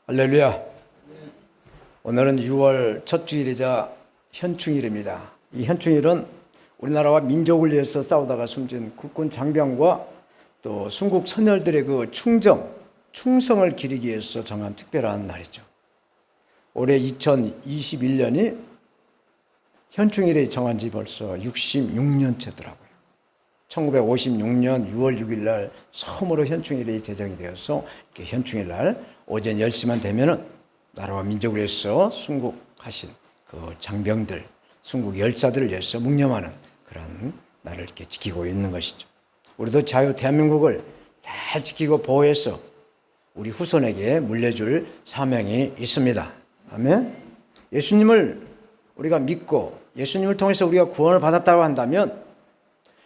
할렐루야. 오늘은 6월 첫 주일이자 현충일입니다. 이 현충일은 우리나라와 민족을 위해서 싸우다가 숨진 국군 장병과 또 순국 선열들의 그 충성을 기리기 위해서 정한 특별한 날이죠. 올해 2021년이 현충일이 정한 지 벌써 66년째더라고요. 1956년 6월 6일 날 처음으로 현충일이 제정이 되어서 이렇게 현충일 날 오전 10시만 되면은 나라와 민족을 위해서 순국하신 그 장병들, 순국 열사들을 위해서 묵념하는 그런 날을 이렇게 지키고 있는 것이죠. 우리도 자유 대한민국을 잘 지키고 보호해서 우리 후손에게 물려줄 사명이 있습니다. 아멘. 예수님을 우리가 믿고 예수님을 통해서 우리가 구원을 받았다고 한다면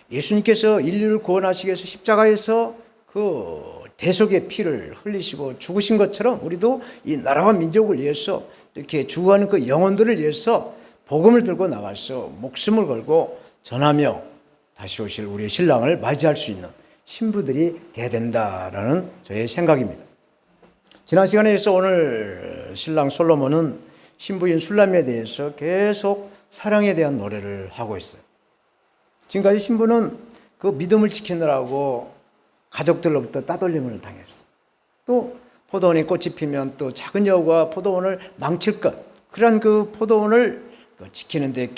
예수님께서 인류를 구원하시기 위해서 십자가에서 그 대속의 피를 흘리시고 죽으신 것처럼 우리도 이 나라와 민족을 위해서 이렇게 죽어가는 그 영혼들을 위해서 복음을 들고 나가서 목숨을 걸고 전하며 다시 오실 우리의 신랑을 맞이할 수 있는 신부들이 되어야 된다라는 저의 생각입니다. 지난 시간에서 오늘 신랑 솔로몬은 신부인 술람에 대해서 계속 사랑에 대한 노래를 하고 있어요. 지금까지 신부는 그 믿음을 지키느라고 가족들로부터 따돌림을 당했어. 또 포도원에 꽃이 피면 또 작은 여우가 포도원을 망칠 것, 그러한 그 포도원을 지키는 데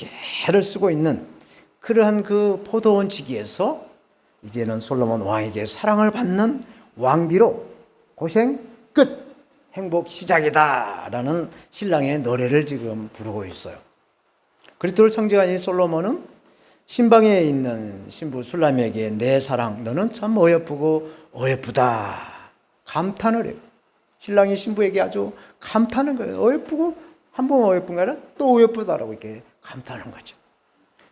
애를 쓰고 있는 그러한 그 포도원 지기에서 이제는 솔로몬 왕에게 사랑을 받는 왕비로 고생 끝, 행복 시작이다 라는 신랑의 노래를 지금 부르고 있어요. 그리스도를 상징한 이 솔로몬은 신방에 있는 신부 술람에게 내 사랑 너는 참 어여쁘고 어여쁘다 감탄을 해요. 신랑이 신부에게 아주 감탄한 거예요. 어여쁘고 한 번 어여쁜 게 아니라 또 어여쁘다라고 이렇게 감탄한 거죠.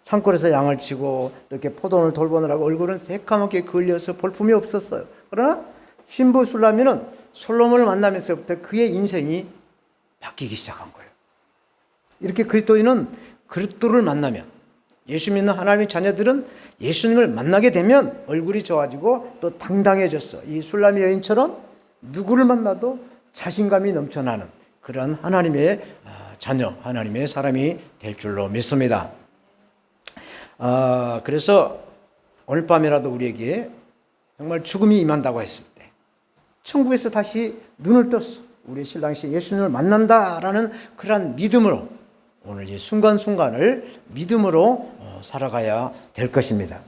산골에서 양을 치고 이렇게 포도원을 돌보느라고 얼굴은 새까맣게 걸려서 볼품이 없었어요. 그러나 신부 술람이는 솔로몬을 만나면서부터 그의 인생이 바뀌기 시작한 거예요. 이렇게 그리스도인은 그리스도를 만나면 예수 믿는 하나님의 자녀들은 예수님을 만나게 되면 얼굴이 좋아지고 또 당당해졌어. 이 술람이 여인처럼 누구를 만나도 자신감이 넘쳐나는 그런 하나님의 자녀, 하나님의 사람이 될 줄로 믿습니다. 그래서 오늘 밤이라도 우리에게 정말 죽음이 임한다고 했을 때 천국에서 다시 눈을 떴어. 우리 신랑이 예수님을 만난다라는 그런 믿음으로 오늘 이 순간순간을 믿음으로 살아가야 될 것입니다.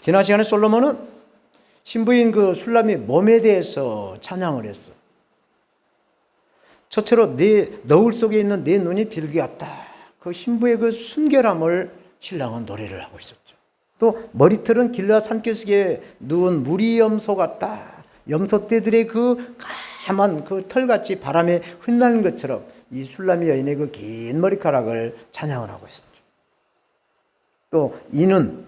지난 시간에 솔로몬은 신부인 그 술람의 몸에 대해서 찬양을 했어. 첫째로 내 너울 속에 있는 내 눈이 비둘기 같다. 그 신부의 그 순결함을 신랑은 노래를 하고 있었죠. 또 머리털은 길라 산기슭에 누운 무리 염소 같다. 염소떼들의 그 까만 그 털같이 바람에 흩날리는 것처럼 이 술람이 여인의 그 긴 머리카락을 찬양을 하고 있었죠. 또 이는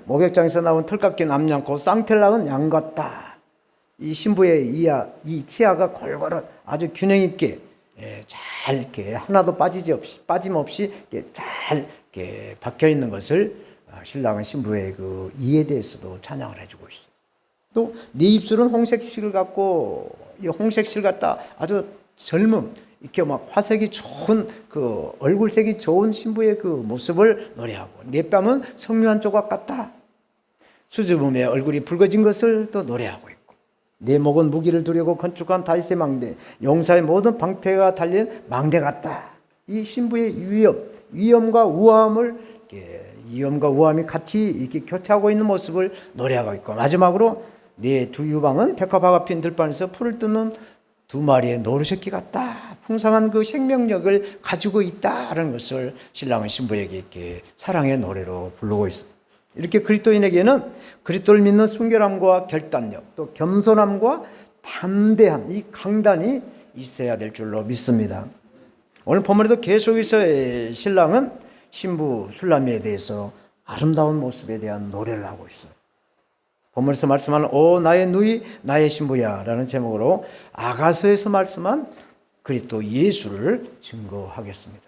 목욕장에서 나온 털깎인 암양고 쌍텔 낳은 양 같다. 이 신부의 이 치아가 골고루 아주 균형 있게 잘 이렇게 하나도 빠짐없이 이렇게 잘 이렇게 박혀 있는 것을 신랑은 신부의 그 이에 대해서도 찬양을 해주고 있어요. 또 네 입술은 홍색실 같고 이 홍색실 같다. 아주 젊음, 이렇게 막 화색이 좋은 그 얼굴색이 좋은 신부의 그 모습을 노래하고 내 뺨은 성묘한 조각 같다. 수줍음에 얼굴이 붉어진 것을 또 노래하고 있고 내 목은 무기를 두려고 건축한 다윗의 망대, 용사의 모든 방패가 달린 망대 같다. 이 신부의 위엄과 우함이 같이 이렇게 교차하고 있는 모습을 노래하고 있고 마지막으로 내 두 유방은 백합화가 핀 들판에서 풀을 뜯는 두 마리의 노루새끼 같다. 풍성한 그 생명력을 가지고 있다는 것을 신랑은 신부에게 이렇게 사랑의 노래로 부르고 있습니다. 이렇게 그리스도인에게는 그리스도를 믿는 순결함과 결단력, 또 겸손함과 담대한 이 강단이 있어야 될 줄로 믿습니다. 오늘 본문에도 계속해서 신랑은 신부 술람에 대해서 아름다운 모습에 대한 노래를 하고 있어요. 본문에서 말씀하는 오 나의 누이 나의 신부야 라는 제목으로 아가서에서 말씀한 그리스도 예수를 증거하겠습니다.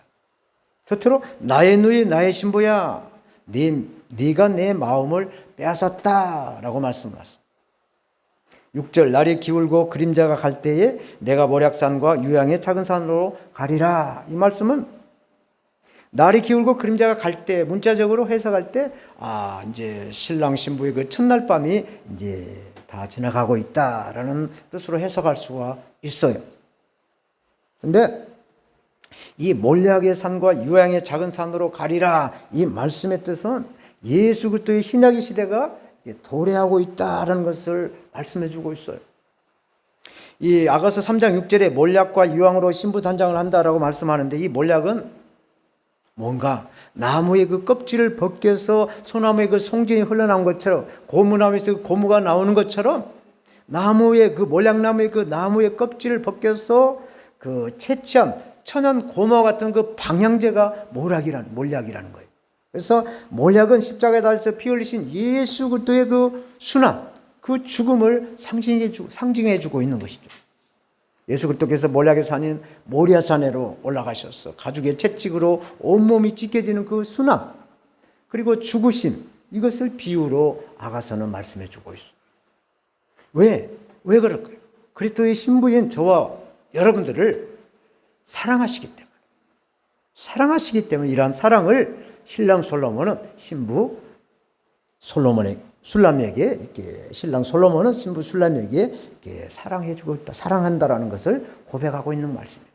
첫째로 나의 누이 나의 신부야 네가 내 마음을 빼앗았다 라고 말씀하셨습니다. 6절 날이 기울고 그림자가 갈 때에 내가 모략산과 유양의 작은 산으로 가리라. 이 말씀은 날이 기울고 그림자가 갈 때, 문자적으로 해석할 때, 이제 신랑 신부의 그 첫날 밤이 이제 다 지나가고 있다라는 뜻으로 해석할 수가 있어요. 근데 이 몰약의 산과 유양의 작은 산으로 가리라, 이 말씀의 뜻은 예수 그리스도의 신약의 시대가 도래하고 있다라는 것을 말씀해 주고 있어요. 이 아가서 3장 6절에 몰약과 유황으로 신부 단장을 한다라고 말씀하는데, 이 몰약은 뭔가 나무의 그 껍질을 벗겨서 소나무의 그 송진이 흘러나온 것처럼, 고무나무에서 고무가 나오는 것처럼 나무의 그 몰약나무의 그 나무의 껍질을 벗겨서 그 채취한 천연 고무 같은 그 방향제가 몰약이라는 거예요. 그래서 몰약은 십자가에 달려서 피 흘리신 예수 그리스도의 그 순환, 그 죽음을 상징해주고 있는 것이죠. 예수 그리스도께서 몰약의 산인 모리아산으로 올라가셔서 가죽의 채찍으로 온몸이 찢겨지는 그 순환, 그리고 죽으심, 이것을 비유로 아가서는 말씀해 주고 있어요. 왜 그럴까요? 그리스도의 신부인 저와 여러분들을 사랑하시기 때문에 이러한 사랑을 신랑 솔로몬은 신부 술람에게 이렇게, 신랑 솔로몬은 신부 술람에게 이렇게 사랑해주고 있다, 사랑한다라는 것을 고백하고 있는 말씀이에요.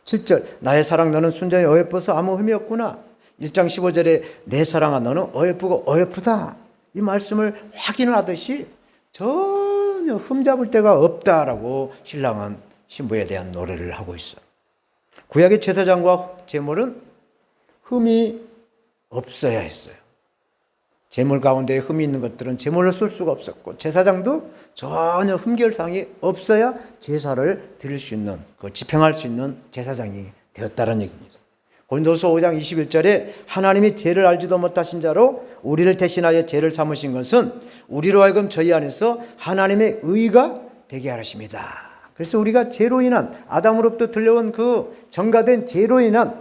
7절 나의 사랑 너는 순전히 어여뻐서 아무 흠이 없구나. 1장 15절에 내 사랑아 너는 어여쁘고 어여쁘다, 이 말씀을 확인을 하듯이 전혀 흠잡을 데가 없다라고 신랑은 신부에 대한 노래를 하고 있어요. 구약의 제사장과 제물은 흠이 없어야 했어요. 제물 가운데 흠이 있는 것들은 제물로 쓸 수가 없었고, 제사장도 전혀 흠결상이 없어야 제사를 드릴 수 있는, 집행할 수 있는 제사장이 되었다는 얘기입니다. 고린도서 5장 21절에 하나님이 죄를 알지도 못하신 자로 우리를 대신하여 죄를 삼으신 것은 우리로 하여금 저희 안에서 하나님의 의가 되게 하십니다. 그래서 우리가 죄로 인한, 아담으로부터 들려온 그 전가된 죄로 인한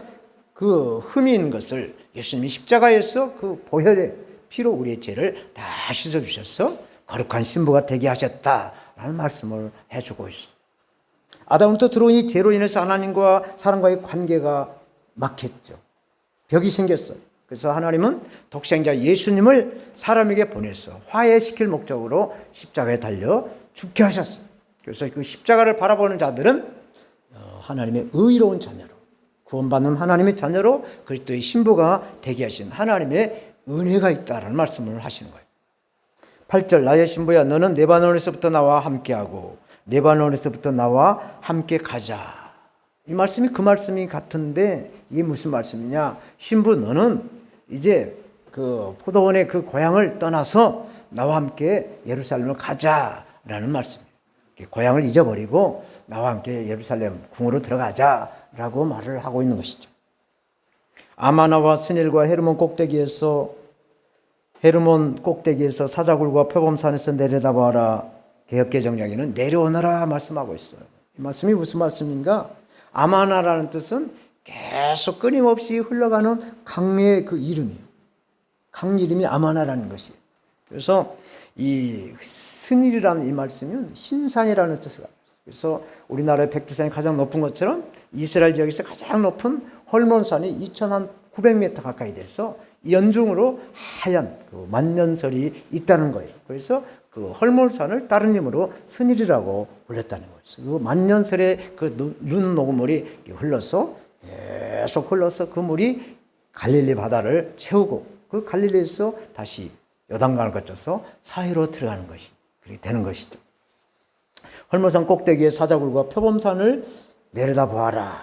그 흠이 있는 것을 예수님이 십자가에서 그 보혈의 피로 우리의 죄를 다 씻어주셔서 거룩한 신부가 되게 하셨다라는 말씀을 해주고 있습니다. 아담부터 들어온 이 죄로 인해서 하나님과 사람과의 관계가 막혔죠. 벽이 생겼어요. 그래서 하나님은 독생자 예수님을 사람에게 보내서 화해시킬 목적으로 십자가에 달려 죽게 하셨어요. 그래서 그 십자가를 바라보는 자들은 하나님의 의로운 자녀로, 구원받는 하나님의 자녀로 그리스도의 신부가 되게 하신 하나님의 은혜가 있다라는 말씀을 하시는 거예요. 8절 나의 신부야 너는 레바논에서부터 나와 함께하고 레바논에서부터 나와 함께 가자. 이 말씀이 그 말씀이 같은데, 이게 무슨 말씀이냐? 신부 너는 이제 그 포도원의 그 고향을 떠나서 나와 함께 예루살렘을 가자라는 말씀이에요. 고향을 잊어버리고 나와 함께 예루살렘 궁으로 들어가자라고 말을 하고 있는 것이죠. 아마나와 스닐과 헤르몬 꼭대기에서 사자굴과 표범산에서 내려다봐라. 개역개정장에는 내려오너라 말씀하고 있어요. 이 말씀이 무슨 말씀인가? 아마나라는 뜻은 계속 끊임없이 흘러가는 강의 그 이름이에요. 강 이름이 아마나라는 것이에요. 그래서 이 스닐이라는 이 말씀은 신산이라는 뜻을 가지고 있어요. 그래서 우리나라의 백두산이 가장 높은 것처럼 이스라엘 지역에서 가장 높은 헐몬산이 2,900m 가까이 돼서 연중으로 하얀 그 만년설이 있다는 거예요. 그래서 그 헐몬산을 다른 이름으로 스닐이라고 불렀다는 거예요. 그 만년설의 그 눈 녹음물이 계속 흘러서 그 물이 갈릴리 바다를 채우고 그 갈릴리에서 다시 요단강을 거쳐서 사해로 들어가는 것이 그렇게 되는 것이죠. 헐몬산 꼭대기에 사자굴과 표범산을 내려다보아라.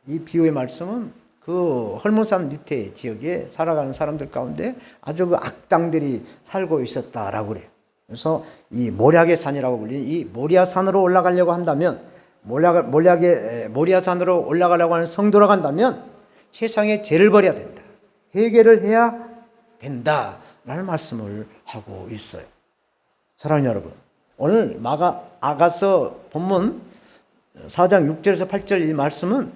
이 비유의 말씀은 그 헐몬산 밑에 지역에 살아가는 사람들 가운데 아주 그 악당들이 살고 있었다라고 그래요. 그래서 이 모략의 산이라고 불리는 이 모리아산으로 올라가려고 한다면, 모리아산으로 올라가려고 하는 성도라고 한다면 세상에 죄를 버려야 된다, 회개를 해야 된다라는 말씀을 하고 있어요. 사랑하는 여러분, 오늘 아가서 본문 4장 6절에서 8절 이 말씀은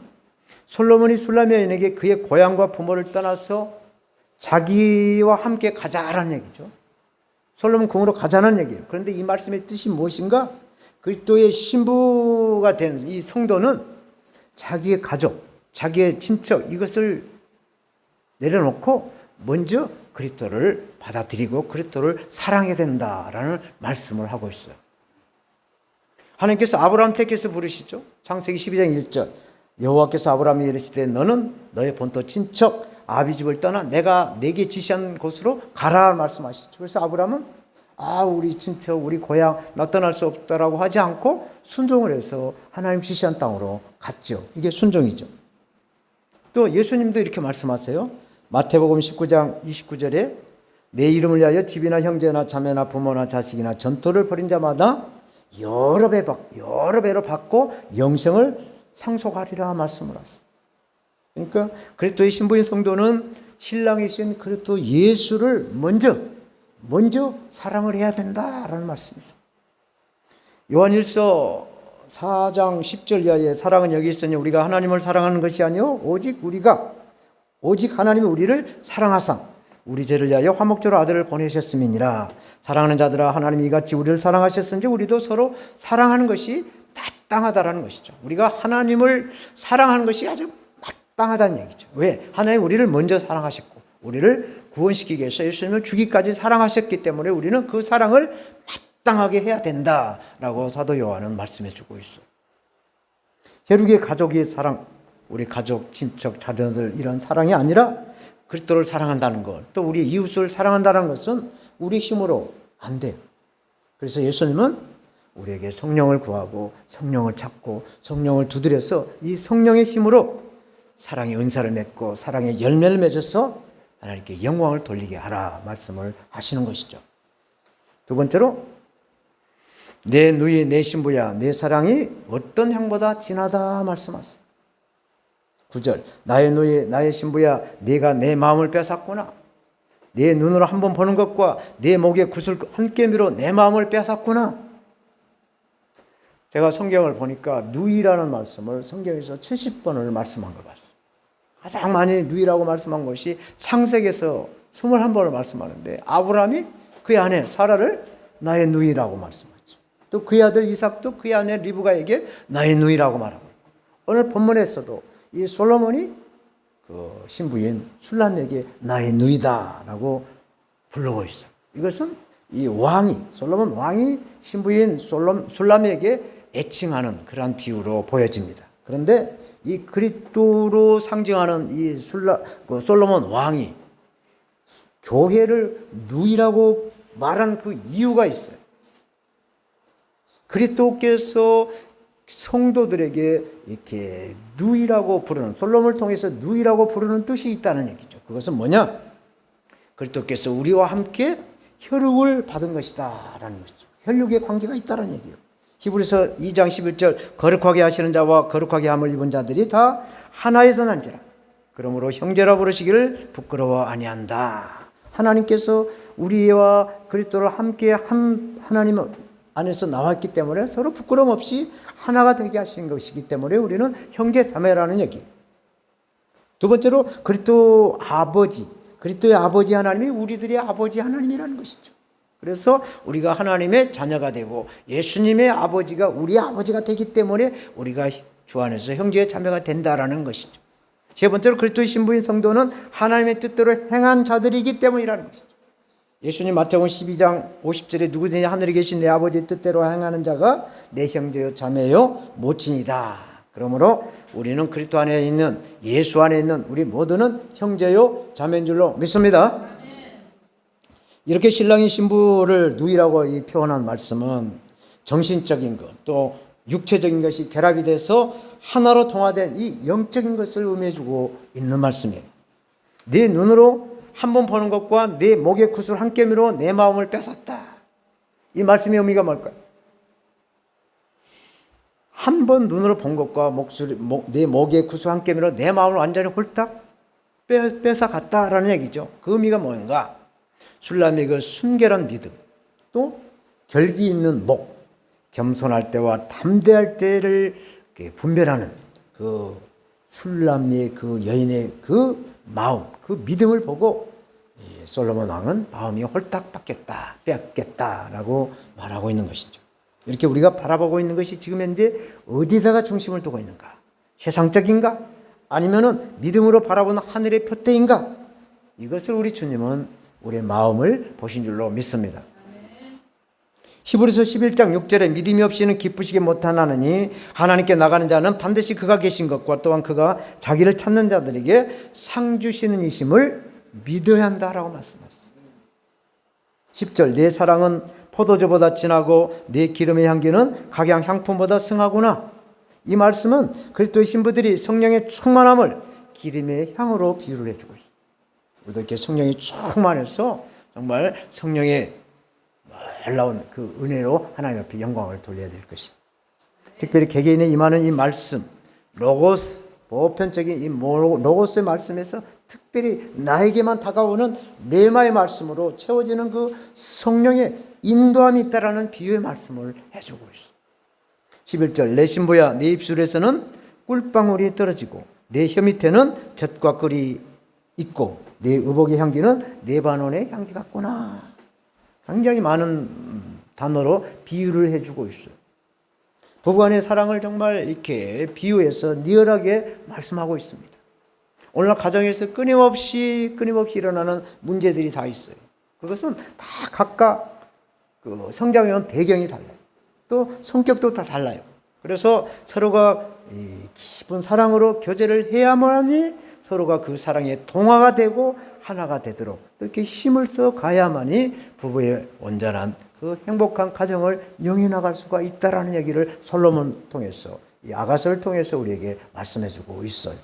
솔로몬이 술람 여인에게 그의 고향과 부모를 떠나서 자기와 함께 가자라는 얘기죠. 솔로몬 궁으로 가자는 얘기예요. 그런데 이 말씀의 뜻이 무엇인가? 그리스도의 신부가 된 이 성도는 자기의 가족, 자기의 친척 이것을 내려놓고 먼저 그리스도를 받아들이고 그리스도를 사랑해야 된다라는 말씀을 하고 있어요. 하나님께서 아브라함 택해서 부르시죠. 창세기 12장 1절 여호와께서 아브라함에 이르시되 너는 너의 본토 친척 아비 집을 떠나 내가 네게 지시한 곳으로 가라 말씀하시죠. 그래서 아브라함은 우리 친척 우리 고향 나 떠날 수 없다라고 하지 않고 순종을 해서 하나님 지시한 땅으로 갔죠. 이게 순종이죠. 또 예수님도 이렇게 말씀하세요. 마태복음 19장 29절에 내 이름을 위하여 집이나 형제나 자매나 부모나 자식이나 전토를 벌인 자마다 여러 배로 받고 영생을 상속하리라 말씀을 하세요. 그러니까 그리스도의 신부인 성도는 신랑이신 그리스도 예수를 먼저 사랑을 해야 된다라는 말씀이세요. 요한일서 4장 10절 이하에 사랑은 여기 있으니 우리가 하나님을 사랑하는 것이 아니요 오직 하나님이 우리를 사랑하사 우리 죄를 위하여 화목제로 아들을 보내셨음이니라. 사랑하는 자들아 하나님이 이같이 우리를 사랑하셨은지 우리도 서로 사랑하는 것이 마땅하다라는 것이죠. 우리가 하나님을 사랑하는 것이 아주 마땅하다는 얘기죠. 왜? 하나님 우리를 먼저 사랑하셨고 우리를 구원시키기 위해서 예수님을 주기까지 사랑하셨기 때문에 우리는 그 사랑을 마땅하게 해야 된다라고 사도 요한은 말씀해 주고 있어요. 혈육의 가족의 사랑, 우리 가족, 친척, 자녀들 이런 사랑이 아니라 그리스도를 사랑한다는 것, 또 우리 이웃을 사랑한다는 것은 우리 힘으로 안 돼요. 그래서 예수님은 우리에게 성령을 구하고 성령을 찾고 성령을 두드려서 이 성령의 힘으로 사랑의 은사를 맺고 사랑의 열매를 맺어서 하나님께 영광을 돌리게 하라 말씀을 하시는 것이죠. 두 번째로 내 누이 내 신부야 내 사랑이 어떤 향보다 진하다 말씀하세요. 9절 나의 누이 나의 신부야 네가 내 마음을 빼앗았구나. 내 눈으로 한 번 보는 것과 내 목에 구슬 한 깨미로 내 마음을 빼앗았구나. 제가 성경을 보니까 누이라는 말씀을 성경에서 70번을 말씀한 걸 봤어요. 가장 많이 누이라고 말씀한 것이 창세기에서 21번을 말씀하는데 아브라함이 그의 아내 사라를 나의 누이라고 말씀하죠. 또 그의 아들 이삭도 그의 아내 리브가에게 나의 누이라고 말하고 있고 오늘 본문에서도 이 솔로몬이 그 신부인 술람에게 나의 누이다라고 부르고 있어. 이것은 이 솔로몬 왕이 신부인 술람에게 애칭하는 그러한 비유로 보여집니다. 그런데 이 그리스도로 상징하는 이 솔로몬 왕이 교회를 누이라고 말한 그 이유가 있어요. 그리스도께서 성도들에게 이렇게 누이라고 부르는 솔로몬을 통해서 누이라고 부르는 뜻이 있다는 얘기죠. 그것은 뭐냐? 그리스도께서 우리와 함께 혈육을 받은 것이다 라는 것이죠. 혈육의 관계가 있다는 얘기예요. 히브리서 2장 11절 거룩하게 하시는 자와 거룩하게 함을 입은 자들이 다 하나에서 난지라. 그러므로 형제라 부르시기를 부끄러워 아니한다. 하나님께서 우리와 그리스도를 함께 한 하나님 안에서 나왔기 때문에 서로 부끄러움 없이 하나가 되게 하신 것이기 때문에 우리는 형제 자매라는 얘기. 두 번째로 그리스도의 아버지 하나님이 우리들의 아버지 하나님이라는 것이죠. 그래서 우리가 하나님의 자녀가 되고 예수님의 아버지가 우리 아버지가 되기 때문에 우리가 주 안에서 형제 자매가 된다라는 것이죠. 세 번째로 그리스도의 신부인 성도는 하나님의 뜻대로 행한 자들이기 때문이라는 것이죠. 예수님 마태복음 12장 50절에 누구든지 하늘에 계신 내 아버지의 뜻대로 행하는 자가 내 형제요 자매요 모친이다. 그러므로 우리는 그리스도 안에 있는 예수 안에 있는 우리 모두는 형제요 자매인 줄로 믿습니다. 이렇게 신랑이 신부를 누이라고 표현한 말씀은 정신적인 것 또 육체적인 것이 결합이 돼서 하나로 통화된 이 영적인 것을 의미해주고 있는 말씀이에요. 내 눈으로 한 번 보는 것과 내 목에 구슬 한 깨미로 내 마음을 뺏었다. 이 말씀의 의미가 뭘까요? 한 번 눈으로 본 것과 내 목에 구슬 한 깨미로 내 마음을 완전히 홀딱 뺏어갔다라는 얘기죠. 그 의미가 뭔가? 술람의 그 순결한 믿음, 또 결기 있는 목, 겸손할 때와 담대할 때를 분별하는 그 술람의 그 여인의 그 마음, 그 믿음을 보고 이 솔로몬 왕은 마음이 홀딱 뺏겠다라고 말하고 있는 것이죠. 이렇게 우리가 바라보고 있는 것이 지금 현재 어디다가 중심을 두고 있는가? 세상적인가? 아니면은 믿음으로 바라보는 하늘의 표대인가? 이것을 우리 주님은 우리의 마음을 보신 줄로 믿습니다. 히브리서 11장 6절에 믿음이 없이는 기쁘시게 못하나니 하나님께 나가는 자는 반드시 그가 계신 것과 또한 그가 자기를 찾는 자들에게 상 주시는 이심을 믿어야 한다라고 말씀하셨어요. 10절 내 사랑은 포도주보다 진하고 내 기름의 향기는 각양 향품보다 승하구나. 이 말씀은 그리스도의 신부들이 성령의 충만함을 기름의 향으로 비유를 해주고 있어요. 우리도 이렇게 성령이 충만해서 정말 성령의 놀라운 그 은혜로 하나님 앞에 영광을 돌려야 될 것이. 특별히 개개인에 임하는 이 말씀, 로고스, 보편적인 이 로고스의 말씀에서 특별히 나에게만 다가오는 레마의 말씀으로 채워지는 그 성령의 인도함이 있다라는 비유의 말씀을 해주고 있어. 11절 내 신부야 내 입술에서는 꿀방울이 떨어지고 내 혀 밑에는 젖과 꿀이 있고 내 의복의 향기는 레바논의 향기 같구나. 굉장히 많은 단어로 비유를 해주고 있어요. 부부간의 사랑을 정말 이렇게 비유해서 리얼하게 말씀하고 있습니다. 오늘날 가정에서 끊임없이 일어나는 문제들이 다 있어요. 그것은 다 각각 그 성장해온 배경이 달라요. 또 성격도 다 달라요. 그래서 서로가 깊은 사랑으로 교제를 해야만이 서로가 그 사랑에 동화가 되고 하나가 되도록 이렇게 힘을 써 가야만이 부부의 온전한 그 행복한 가정을 영위 나갈 수가 있다라는 얘기를 솔로몬 통해서 이 아가서를 통해서 우리에게 말씀해주고 있어요.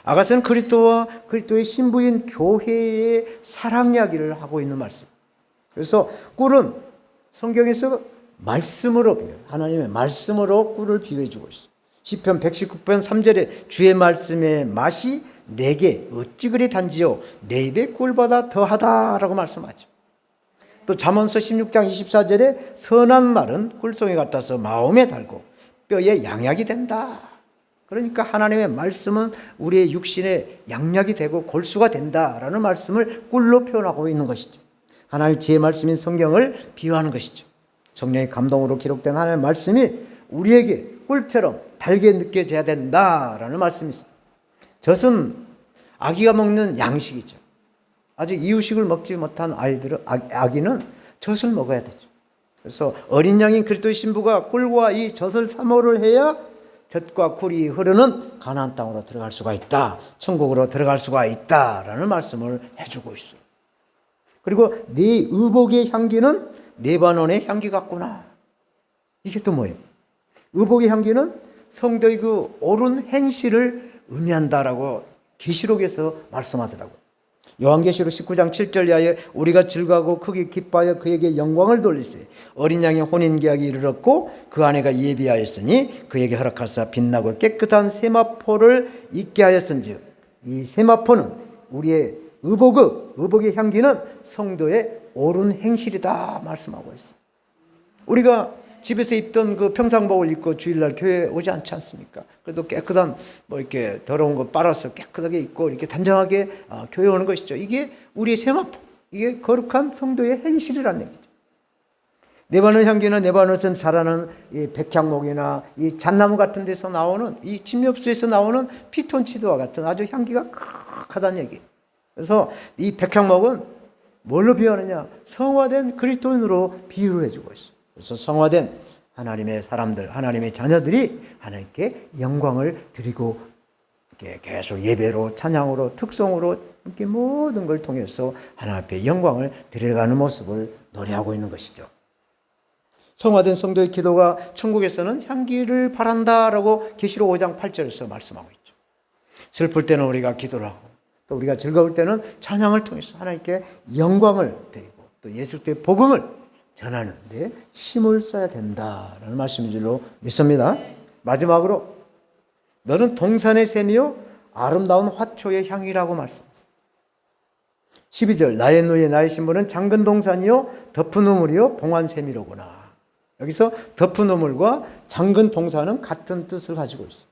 아가서는 그리스도와 그리스도의 신부인 교회의 사랑 이야기를 하고 있는 말씀. 그래서 꿀은 성경에서 말씀으로 비유, 하나님의 말씀으로 꿀을 비유해주고 있어요. 시편 119편 3절에 주의 말씀의 맛이 내게 어찌 그리 단지요 내 입의 꿀보다 더하다라고 말씀하죠. 또 잠언서 16장 24절에 선한 말은 꿀송이 같아서 마음에 달고 뼈에 양약이 된다. 그러니까 하나님의 말씀은 우리의 육신에 양약이 되고 골수가 된다라는 말씀을 꿀로 표현하고 있는 것이죠. 하나님의 지혜 말씀인 성경을 비유하는 것이죠. 성령의 감동으로 기록된 하나님의 말씀이 우리에게 꿀처럼 달게 느껴져야 된다라는 말씀이 있습니다. 젖은 아기가 먹는 양식이죠. 아직 이유식을 먹지 못한 아기는 젖을 먹어야 되죠. 그래서 어린 양인 그리스도의 신부가 꿀과 이 젖을 사모를 해야 젖과 꿀이 흐르는 가나안 땅으로 들어갈 수가 있다. 천국으로 들어갈 수가 있다라는 말씀을 해주고 있어요. 그리고 네 의복의 향기는 레바논의 향기 같구나. 이게 또 뭐예요? 의복의 향기는 성도의 그 옳은 행실을 의미한다라고 계시록에서 말씀하더라고요. 요한계시록 19장 7절 이하에 우리가 즐거워하고 크게 기뻐하여 그에게 영광을 돌리세 어린 양의 혼인계약이 이르렀고 그 아내가 예비하였으니 그에게 허락하사 빛나고 깨끗한 세마포를 입게 하였은즉 이 세마포는 우리의 의복의 향기는 성도의 옳은 행실이다 말씀하고 있어요. 우리가 집에서 입던 그 평상복을 입고 주일날 교회에 오지 않지 않습니까? 그래도 깨끗한 이렇게 더러운 거 빨아서 깨끗하게 입고 이렇게 단정하게 교회 오는 것이죠. 이게 우리의 세마포, 이게 거룩한 성도의 행실이라는 얘기죠. 레바논 향기는 레바논에서 자라는 이 백향목이나 이 잣나무 같은 데서 나오는 이 침엽수에서 나오는 피톤치드와 같은 아주 향기가 크하다는 얘기예요. 그래서 이 백향목은 뭘로 비유하느냐? 성화된 그리스도인으로 비유를 해주고 있어요. 그래서 성화된 하나님의 사람들, 하나님의 자녀들이 하나님께 영광을 드리고 이렇게 계속 예배로, 찬양으로, 특송으로 이렇게 모든 걸 통해서 하나님 앞에 영광을 드려가는 모습을 노래하고 있는 것이죠. 성화된 성도의 기도가 천국에서는 향기를 바란다라고 계시록 5장 8절에서 말씀하고 있죠. 슬플 때는 우리가 기도를 하고 또 우리가 즐거울 때는 찬양을 통해서 하나님께 영광을 드리고 또 예수 그리스도의 복음을 전하는 데 힘을 써야 된다라는 말씀인 줄로 믿습니다. 마지막으로 너는 동산의 샘이요 아름다운 화초의 향이라고 말씀하셨습니다. 12절 나의 누이 나의 신부는 장근 동산이요 덮은 우물이요 봉한 샘이로구나. 여기서 덮은 우물과 장근 동산은 같은 뜻을 가지고 있어요.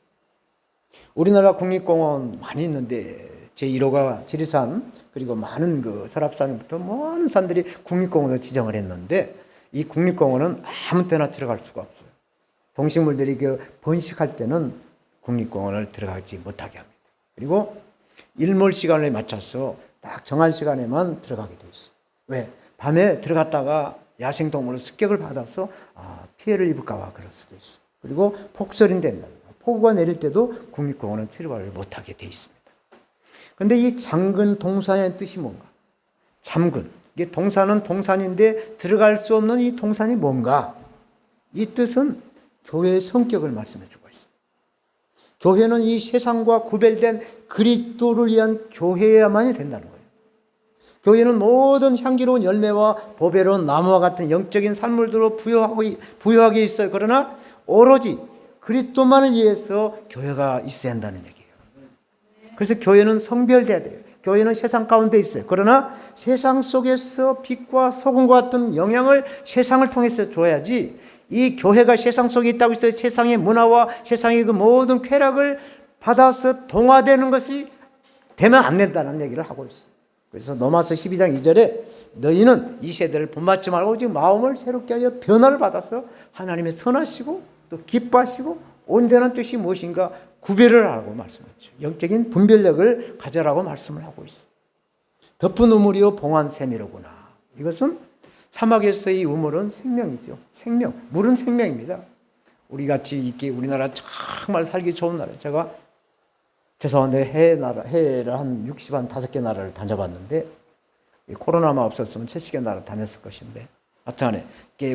우리나라 국립공원 많이 있는데 제1호가 지리산 그리고 많은 그 설악산부터 많은 산들이 국립공원으로 지정을 했는데 이 국립공원은 아무 때나 들어갈 수가 없어요. 동식물들이 그 번식할 때는 국립공원을 들어가지 못하게 합니다. 그리고 일몰 시간에 맞춰서 딱 정한 시간에만 들어가게 돼 있어요. 왜? 밤에 들어갔다가 야생동물로 습격을 받아서 피해를 입을까 봐 그럴 수도 있어요. 그리고 폭설인데 폭우가 내릴 때도 국립공원은 출발을 못하게 돼 있습니다. 그런데 이 잠근 동산의 뜻이 뭔가? 잠근. 이게 동산은 동산인데 들어갈 수 없는 이 동산이 뭔가? 이 뜻은 교회의 성격을 말씀해 주고 있어요. 교회는 이 세상과 구별된 그리스도를 위한 교회야만이 된다는 거예요. 교회는 모든 향기로운 열매와 보배로운 나무와 같은 영적인 산물들로 부유하게 있어요. 그러나 오로지 그리스도만을 위해서 교회가 있어야 한다는 얘기예요. 그래서 교회는 성별돼야 돼요. 교회는 세상 가운데 있어요. 그러나 세상 속에서 빛과 소금과 같은 영향을 세상을 통해서 줘야지, 이 교회가 세상 속에 있다고 해서 세상의 문화와 세상의 그 모든 쾌락을 받아서 동화되는 것이 되면 안 된다는 얘기를 하고 있어요. 그래서 로마서 12장 2절에 너희는 이 세대를 본받지 말고 오직 마음을 새롭게 하여 변화를 받아서 하나님의 선하시고 또 기뻐하시고 온전한 뜻이 무엇인가 구별을 하라고 말씀하죠. 영적인 분별력을 가져라고 말씀을 하고 있어요. 덮은 우물이요 봉한 샘이로구나. 이것은 사막에서의 우물은 생명이죠. 생명, 물은 생명입니다. 우리 같이 이렇게 우리나라 정말 살기 좋은 나라. 제가 죄송한데 해외를 한 5개 나라를 다녀봤는데 코로나만 없었으면 70개 나라 다녔을 것인데 하여튼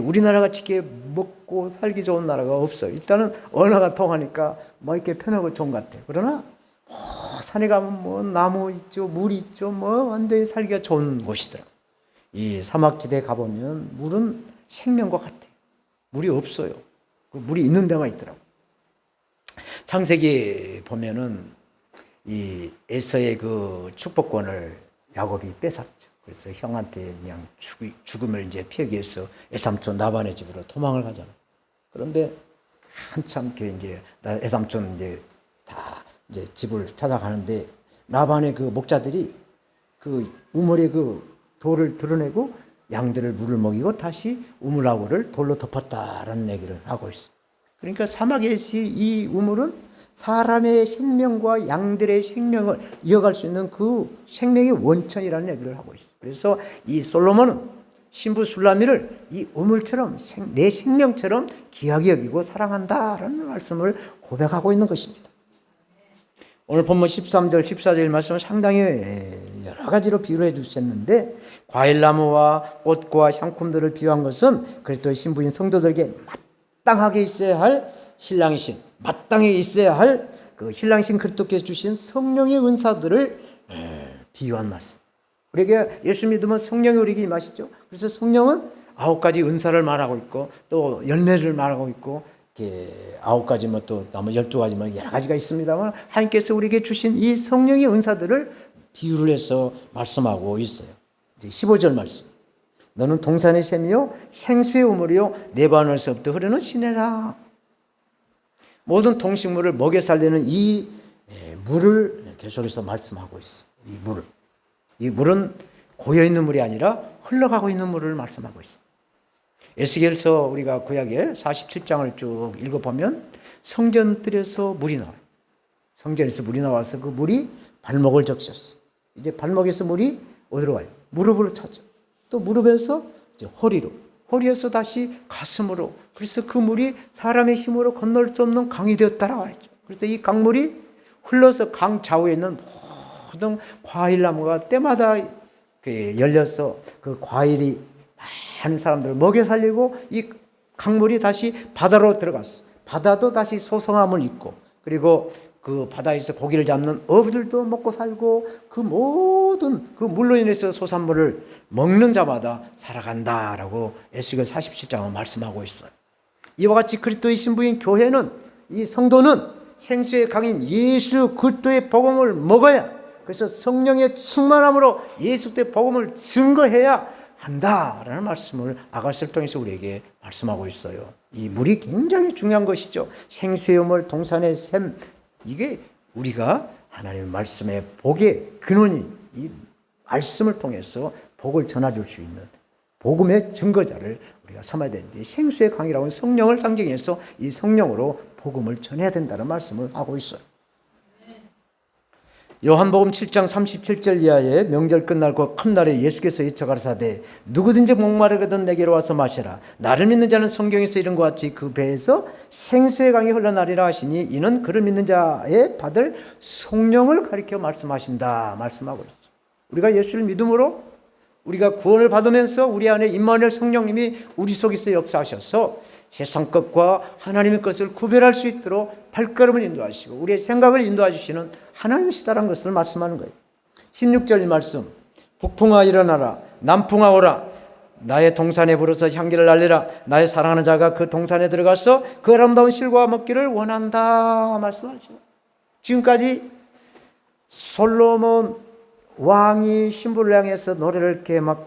우리나라 같이 이렇게 먹고 살기 좋은 나라가 없어요. 일단은 언어가 통하니까 뭐 이렇게 편하고 좋은 것 같아요. 그러나 산에 가면 뭐 나무 있죠, 물이 있죠, 뭐 완전히 살기가 좋은 곳이더라고요. 이 사막지대에 가보면 물은 생명과 같아요. 물이 없어요. 물이 있는 데만 있더라고요. 창세기 보면은 이 에서의 그 축복권을 야곱이 뺏었죠. 그래서 형한테 그냥 죽음을 이제 피하기 위해서 에삼촌 라반의 집으로 도망을 가잖아요. 그런데 한참 이제 에삼촌 이제 다 이제 집을 찾아가는데 라반의 그 목자들이 그 우물에 그 돌을 드러내고 양들을 물을 먹이고 다시 우물하고를 돌로 덮었다라는 얘기를 하고 있어요. 그러니까 사막에서 이 우물은 사람의 생명과 양들의 생명을 이어갈 수 있는 그 생명의 원천이라는 얘기를 하고 있어요. 그래서 이 솔로몬은 신부 술라미를 이 우물처럼 내 생명처럼 귀하게 여기고 사랑한다라는 말씀을 고백하고 있는 것입니다. 오늘 본문 13절, 14절 말씀은 상당히 여러 가지로 비유를 해주셨는데 과일나무와 꽃과 향품들을 비유한 것은 그리스도의 신부인 성도들에게 마땅하게 있어야 할 신랑이신, 마땅히 있어야 할 그 신랑이신 그리스도께서 주신 성령의 은사들을 비유한 말씀. 우리에게 예수 믿으면 성령이 우리에게 임하시죠. 그래서 성령은 9가지 은사를 말하고 있고 또 열매를 말하고 있고 9가지 뭐 또 나머 12가지 뭐 여러 가지가 있습니다만 하나님께서 우리에게 주신 이 성령의 은사들을 비유를 해서 말씀하고 있어요. 이제 15절 말씀. 너는 동산의 샘이요 생수의 우물이요 레바논에서부터 흐르는 시내라. 모든 동식물을 먹여 살리는 이 물을 계속해서 말씀하고 있어요. 이 물은 고여있는 물이 아니라 흘러가고 있는 물을 말씀하고 있어요. 에스겔서 우리가 구약의 47장을 쭉 읽어보면 성전들에서 물이 나와요. 성전에서 물이 나와서 그 물이 발목을 적셨어요. 이제 발목에서 물이 어디로 가요? 무릎으로 차죠. 또 무릎에서 이제 허리에서 다시 가슴으로. 그래서 그 물이 사람의 힘으로 건널 수 없는 강이 되었다라고 했죠. 그래서 이 강물이 흘러서 강 좌우에 있는 모든 과일나무가 때마다 열려서 그 과일이 많은 사람들을 먹여 살리고 이 강물이 다시 바다로 들어갔어. 바다도 다시 소성함을 입고 그리고 그 바다에서 고기를 잡는 어부들도 먹고 살고 그 모든 그 물로 인해서 소산물을 먹는 자마다 살아간다라고 에스겔 47장은 말씀하고 있어요. 이와 같이 그리스도의 신부인 교회는 이 성도는 생수의 강인 예수 그리스도의 복음을 먹어야 그래서 성령의 충만함으로 예수 그리스도의 복음을 증거해야 한다라는 말씀을 아가서를 통해서 우리에게 말씀하고 있어요. 이 물이 굉장히 중요한 것이죠. 생수의 우물, 동산의 샘 이게 우리가 하나님의 말씀의 복의 근원이 이 말씀을 통해서 복을 전해줄 수 있는 복음의 증거자를 우리가 삼아야 되는데, 생수의 강이라고 하는 성령을 상징해서 이 성령으로 복음을 전해야 된다는 말씀을 하고 있어요. 요한복음 7장 37절 이하에 명절 끝날 그 큰 날에 예수께서 이쳐 가라사대 누구든지 목마르거든 내게로 와서 마시라. 나를 믿는 자는 성경에서 이런 것 같이 그 배에서 생수의 강이 흘러나리라 하시니 이는 그를 믿는 자의 받을 성령을 가리켜 말씀하신다 말씀하고 있어요. 우리가 예수를 믿음으로 우리가 구원을 받으면서 우리 안에 임마누엘 성령님이 우리 속에서 역사하셔서 세상 것과 하나님의 것을 구별할 수 있도록 발걸음을 인도하시고 우리의 생각을 인도해 주시는 하나님이시다라는 것을 말씀하는 거예요. 16절 말씀, 북풍아 일어나라, 남풍아 오라, 나의 동산에 불어서 향기를 날리라. 나의 사랑하는 자가 그 동산에 들어가서 그 아름다운 실과 먹기를 원한다 말씀하시고, 지금까지 솔로몬 왕이 신부를 향해서 노래를 이렇게 막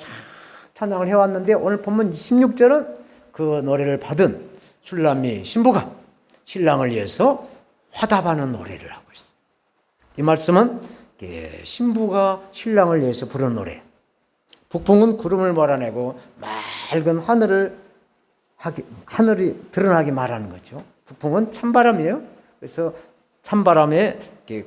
찬양을 해왔는데, 오늘 본문 16절은 그 노래를 받은 술람미 신부가 신랑을 위해서 화답하는 노래를 하고 있어요. 이 말씀은 신부가 신랑을 위해서 부르는 노래. 북풍은 구름을 몰아내고 맑은 하늘이 드러나게 말하는 거죠. 북풍은 찬바람이에요. 그래서 찬바람에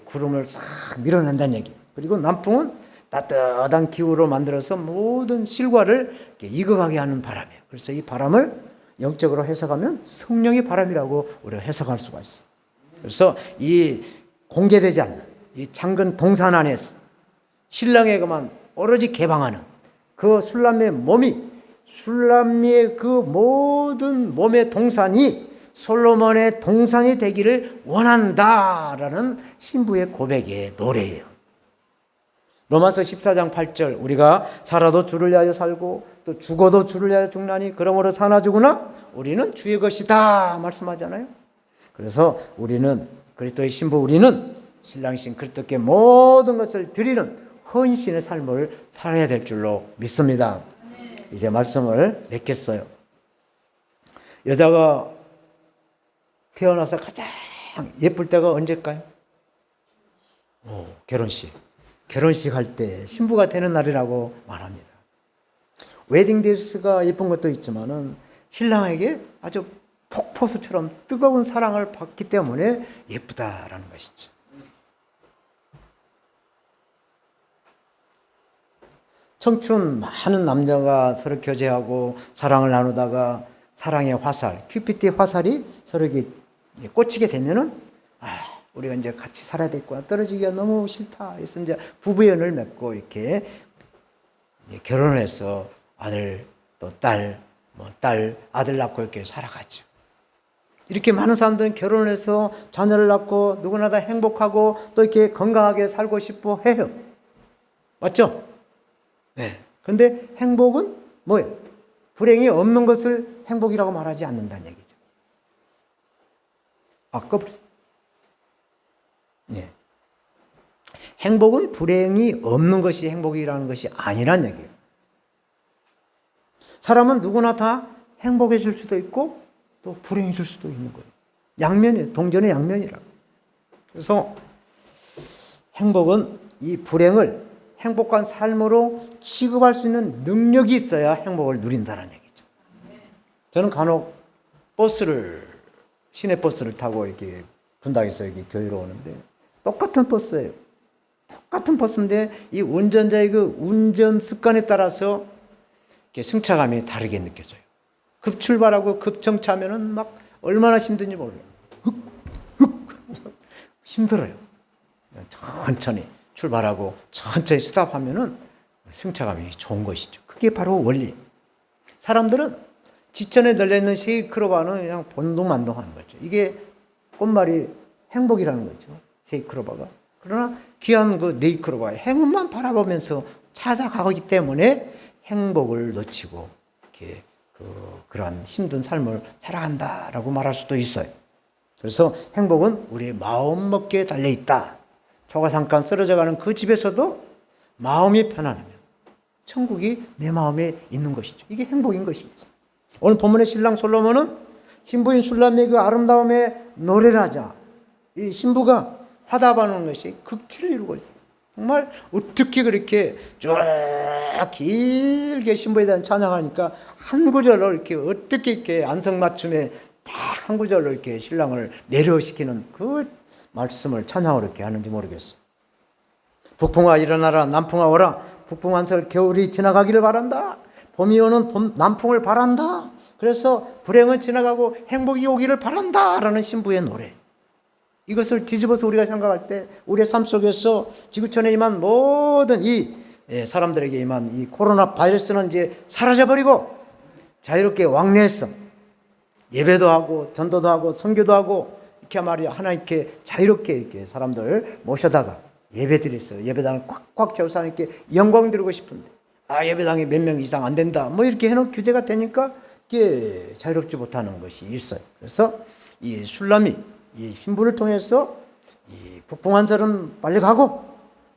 구름을 싹 밀어낸다는 얘기예요. 그리고 남풍은 따뜻한 기후로 만들어서 모든 실과를 익어가게 하는 바람이에요. 그래서 이 바람을 영적으로 해석하면 성령의 바람이라고 우리가 해석할 수가 있어요. 그래서 이 공개되지 않는 이 창근 동산 안에서 신랑에게만 오로지 개방하는 그 술람미의 몸이, 술람미의 그 모든 몸의 동산이 솔로몬의 동산이 되기를 원한다라는 신부의 고백의 노래예요. 로마서 14장 8절 우리가 살아도 주를 위하여 살고 또 죽어도 주를 위하여 죽나니 그러므로 사나 죽으나 우리는 주의 것이다 말씀하잖아요. 그래서 우리는 그리스도의 신부, 우리는 신랑이신 그리스도께 모든 것을 드리는 헌신의 삶을 살아야 될 줄로 믿습니다. 이제 말씀을 맺겠어요. 여자가 태어나서 가장 예쁠 때가 언제일까요? 결혼식. 결혼식 할 때 신부가 되는 날이라고 말합니다. 웨딩드레스가 예쁜 것도 있지만은 신랑에게 아주 폭포수처럼 뜨거운 사랑을 받기 때문에 예쁘다라는 것이죠. 청춘 많은 남자가 서로 교제하고 사랑을 나누다가 사랑의 화살, 큐피드의 화살이 서로에게 꽂히게 되면은 우리가 이제 같이 살아야 되겠구나, 떨어지기가 너무 싫다. 그래서 이제 부부연을 맺고 이렇게 결혼을 해서 아들, 또 딸, 아들 낳고 이렇게 살아가죠. 이렇게 많은 사람들은 결혼을 해서 자녀를 낳고 누구나 다 행복하고 또 이렇게 건강하게 살고 싶어 해요. 맞죠? 네. 근데 행복은 뭐예요? 불행이 없는 것을 행복이라고 말하지 않는다는 얘기죠. 꺼버렸어요. 네. 행복은 불행이 없는 것이 행복이라는 것이 아니란 얘기예요. 사람은 누구나 다 행복해질 수도 있고 또 불행해질 수도 있는 거예요. 양면이에요. 동전의 양면이라고. 그래서 행복은 이 불행을 행복한 삶으로 취급할 수 있는 능력이 있어야 행복을 누린다는 얘기죠. 저는 간혹 시내 버스를 타고 이렇게 분당에서 여기 교회로 오는데 똑같은 버스예요. 똑같은 버스인데 이 운전자의 그 운전 습관에 따라서 이렇게 승차감이 다르게 느껴져요. 급 출발하고 급 정차하면은 막 얼마나 힘든지 몰라요. 힘들어요. 천천히 출발하고 천천히 스탑하면은 승차감이 좋은 것이죠. 그게 바로 원리. 사람들은 지천에 널려있는 세이크로바는 그냥 본동만동하는 거죠. 이게 꽃말이 행복이라는 거죠. 세이크로바가. 그러나 귀한 그 네이크로바의 행운만 바라보면서 찾아가기 때문에 행복을 놓치고 이렇게 그러한 힘든 삶을 살아간다라고 말할 수도 있어요. 그래서 행복은 우리의 마음먹기에 달려있다. 초가 잠깐 쓰러져가는 그 집에서도 마음이 편안하면 천국이 내 마음에 있는 것이죠. 이게 행복인 것입니다. 오늘 본문의 신랑 솔로몬은 신부인 술람미의 그 아름다움에 노래를 하자 이 신부가 화답하는 것이 극치를 이루고 있어요. 정말 어떻게 그렇게 쭉 길게 신부에 대한 찬양하니까 한 구절로 이렇게 어떻게 이렇게 안성맞춤에 딱 한 구절로 이렇게 신랑을 매료시키는 그 말씀을 찬양으로 이렇게 하는지 모르겠어. 북풍아 일어나라, 남풍아 오라. 북풍한설 겨울이 지나가기를 바란다. 봄이 오는 남풍을 바란다. 그래서 불행은 지나가고 행복이 오기를 바란다라는 신부의 노래. 이것을 뒤집어서 우리가 생각할 때 우리의 삶 속에서 지구촌에 임한 모든 이 사람들에게 임한 이 코로나 바이러스는 이제 사라져버리고 자유롭게 왕래해서 예배도 하고 전도도 하고 선교도 하고 이렇게 말이야 하나님께 자유롭게 이렇게 사람들 모셔다가 예배드렸어요. 예배당을 꽉꽉 채워서 하나님께 영광 드리고 싶은데 예배당이 몇 명 이상 안 된다 뭐 이렇게 해놓은 규제가 되니까 이게 자유롭지 못하는 것이 있어요. 그래서 이 술람이 이 신부를 통해서 이 북풍한설은 빨리 가고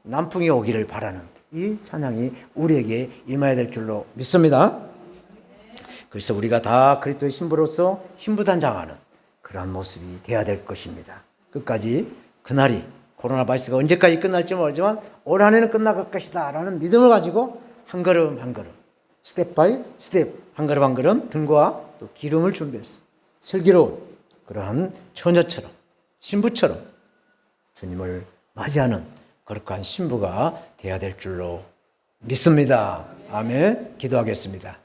남풍이 오기를 바라는 이 찬양이 우리에게 임해야 될 줄로 믿습니다. 그래서 우리가 다 그리스도의 신부로서 신부단장하는 그러한 모습이 되어야 될 것입니다. 끝까지 그날이 코로나 바이러스가 언제까지 끝날지 모르지만 올 한해는 끝날 것이다 라는 믿음을 가지고 한 걸음 한 걸음 스텝 바이 스텝 한 걸음 한 걸음 등과 또 기름을 준비해서 슬기로운 그러한 처녀처럼 신부처럼 주님을 맞이하는 거룩한 신부가 되어야 될 줄로 믿습니다. 아멘. 기도하겠습니다.